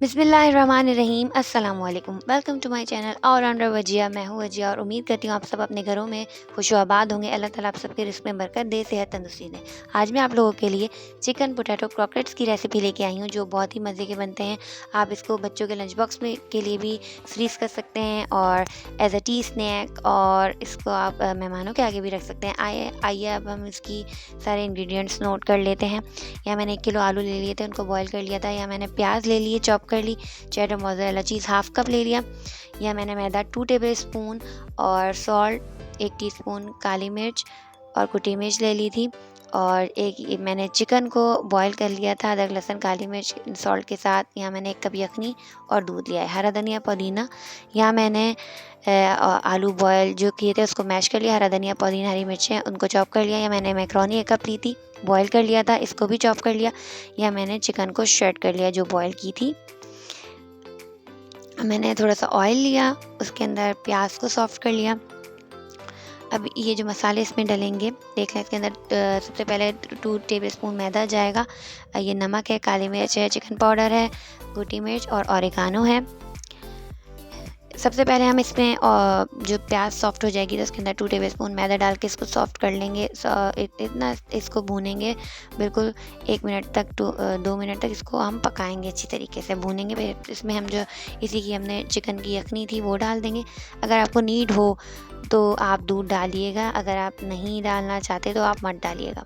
बिस्मिल्लाहिर्रहमानिर्रहीम अस्सलामुअलैकुम। Welcome to my channel all rounder Wajiya. मैं हूँ वजिया और उम्मीद करती हूँ आप सब अपने घरों में खुश आबाद होंगे। अल्लाह ताला आप सबके रिस्क में बरकत दे, सेहत तंदुरुस्ती दे। आज मैं आप लोगों के लिए चिकन पोटैटो क्रॉकेट्स की रेसिपी लेके आई हूँ जो बहुत ही मज़े के बनते हैं। आप इसको बच्चों के लंच बॉक्स में के लिए भी फ्रीज़ कर सकते हैं और एज अ टी स्नैक, और इसको आप मेहमानों के आगे भी रख सकते हैं। आइए अब हम इसकी सारे इंग्रेडिएंट्स नोट कर लेते हैं। या मैंने 1 किलो आलू ले लिए थे, उनको बॉईल कर लिया था। या मैंने प्याज ले लिए, चॉप कर ली। Cheddar mozzarella cheese half cup ले लिया। या मैंने मैदा 2 टेबल स्पून और सॉल्ट 1 टीस्पून, काली मिर्च और कुटी मिर्च ले ली थी। और मैंने चिकन को बॉईल कर लिया था अदरक लहसुन काली मिर्च सॉल्ट के साथ। यहाँ मैंने 1 कप यखनी और दूध लिया है। हरा धनिया पुदीना, यहाँ मैंने आलू बॉयल जो किए थे उसको मैश कर लिया। हरा धनिया पुदीना हरी मिर्चें उनको चॉप कर लिया। या मैंने मैक्रोनी 1 कप ली थी, बॉईल कर लिया था, इसको भी चॉप कर लिया। या मैंने चिकन को श्रेड कर लिया जो बॉईल की थी। मैंने थोड़ा सा ऑयल लिया, उसके अंदर प्याज को सॉफ्ट कर लिया। अब ये जो मसाले इसमें डलेंगे देख लें। इसके अंदर सबसे पहले 2 टेबल स्पून मैदा जाएगा। ये नमक है, काली मिर्च है, चिकन पाउडर है, गोटी मिर्च और ऑरिगानो है। सबसे पहले हम इसमें जो प्याज सॉफ्ट हो जाएगी तो उसके अंदर 2 टेबल स्पून मैदा डाल के इसको सॉफ्ट कर लेंगे। इतना इसको भूनेंगे बिल्कुल 1 मिनट तक 2 मिनट तक इसको हम पकाएंगे, अच्छी तरीके से भूनेंगे। फिर इसमें हम जो इसी की हमने चिकन की यखनी थी वो डाल देंगे। अगर आपको नीड हो तो आप दूध डालिएगा, अगर आप नहीं डालना चाहते तो आप मत डालिएगा।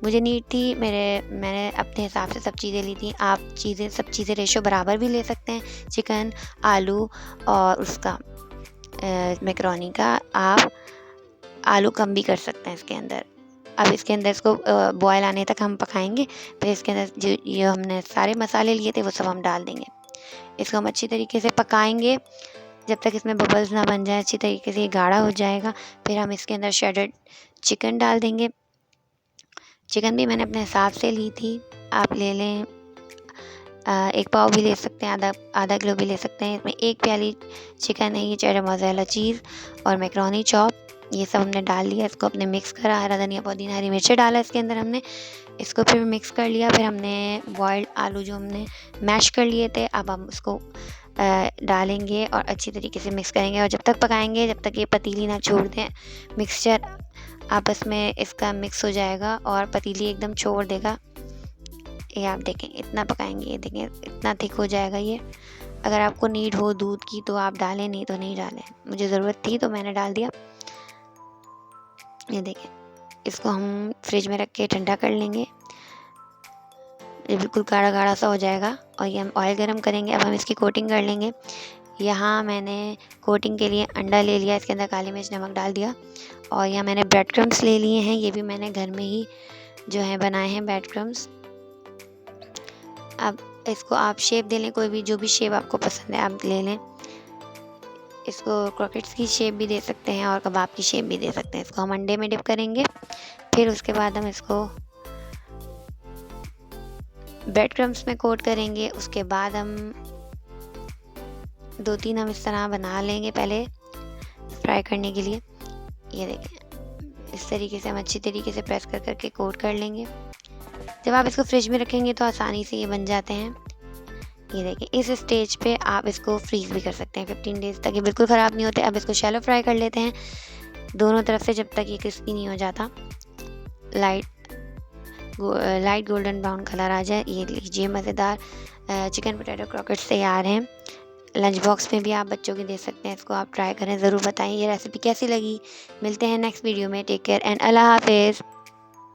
मुझे नीड थी, मैंने अपने हिसाब से सब चीज़ें ली थी। आप सब चीज़ें रेशो बराबर भी ले सकते हैं। चिकन, आलू और उसका मैक्रोनी का आप आलू कम भी कर सकते हैं इसके अंदर। अब इसके अंदर इसको बॉयल आने तक हम पकाएंगे। फिर इसके अंदर जो ये हमने सारे मसाले लिए थे वो सब हम डाल देंगे। इसको हम अच्छी तरीके से पकाएंगे जब तक इसमें बबल्स ना बन जाए। अच्छी तरीके से ये गाढ़ा हो जाएगा। फिर हम इसके अंदर श्रेडेड चिकन डाल देंगे। चिकन भी मैंने अपने हिसाब से ली थी, आप ले लें। 1 पाव भी ले सकते हैं, आधा किलो भी ले सकते हैं। इसमें 1 प्याली चिकन है, ये चेडर मोज़रेला चीज़ और मैक्रोनी चॉप, ये सब हमने डाल लिया। इसको अपने मिक्स करा, हरा धनिया पुदीना हरी मिर्ची डाला इसके अंदर हमने, इसको फिर मिक्स कर लिया। फिर हमने बॉइल्ड आलू जो हमने मैश कर लिए थे अब हम उसको डालेंगे और अच्छी तरीके से मिक्स करेंगे। और जब तक पकाएंगे जब तक ये पतीली ना छोड़ दें, मिक्सचर आपस में इसका मिक्स हो जाएगा और पतीली एकदम छोड़ देगा। ये आप देखें, इतना पकाएंगे, ये देखें इतना थिक हो जाएगा ये। अगर आपको नीड हो दूध की तो आप डालें, नहीं तो नहीं डालें। मुझे ज़रूरत थी तो मैंने डाल दिया। ये देखें, इसको हम फ्रिज में रख के ठंडा कर लेंगे। ये बिल्कुल गाढ़ा गाढ़ा सा हो जाएगा और ये हम ऑयल गरम करेंगे। अब हम इसकी कोटिंग कर लेंगे। यहाँ मैंने कोटिंग के लिए अंडा ले लिया, इसके अंदर काली मिर्च नमक डाल दिया। और यहाँ मैंने ब्रेड क्रम्स ले लिए हैं, ये भी मैंने घर में ही जो है बनाए हैं ब्रेड क्रम्स। अब इसको आप शेप दे लें, कोई भी जो भी शेप आपको पसंद है आप ले लें। इसको क्रॉकेट्स की शेप भी दे सकते हैं और कबाब की शेप भी दे सकते हैं। इसको हम अंडे में डिप करेंगे। फिर उसके बाद हम इसको ब्रेड क्रम्स में कोट करेंगे। उसके बाद हम 2-3 हम इस तरह बना लेंगे पहले फ्राई करने के लिए। ये देखें, इस तरीके से हम अच्छी तरीके से प्रेस कर करके कोट कर लेंगे। जब आप इसको फ्रिज में रखेंगे तो आसानी से ये बन जाते हैं। ये देखें, इस स्टेज पे आप इसको फ्रीज़ भी कर सकते हैं 15 डेज़ तक, ये बिल्कुल ख़राब नहीं होते। अब इसको शैलो फ्राई कर लेते हैं दोनों तरफ से जब तक ये क्रिस्पी नहीं हो जाता, लाइट गोल्डन ब्राउन कलर आ जाए। ये लीजिए, मज़ेदार चिकन पोटैटो क्रॉकेट्स तैयार हैं। लंच बॉक्स में भी आप बच्चों के दे सकते हैं। इसको आप ट्राई करें, ज़रूर बताएं ये रेसिपी कैसी लगी। मिलते हैं नेक्स्ट वीडियो में। टेक केयर एंड अल्लाह हाफिज़।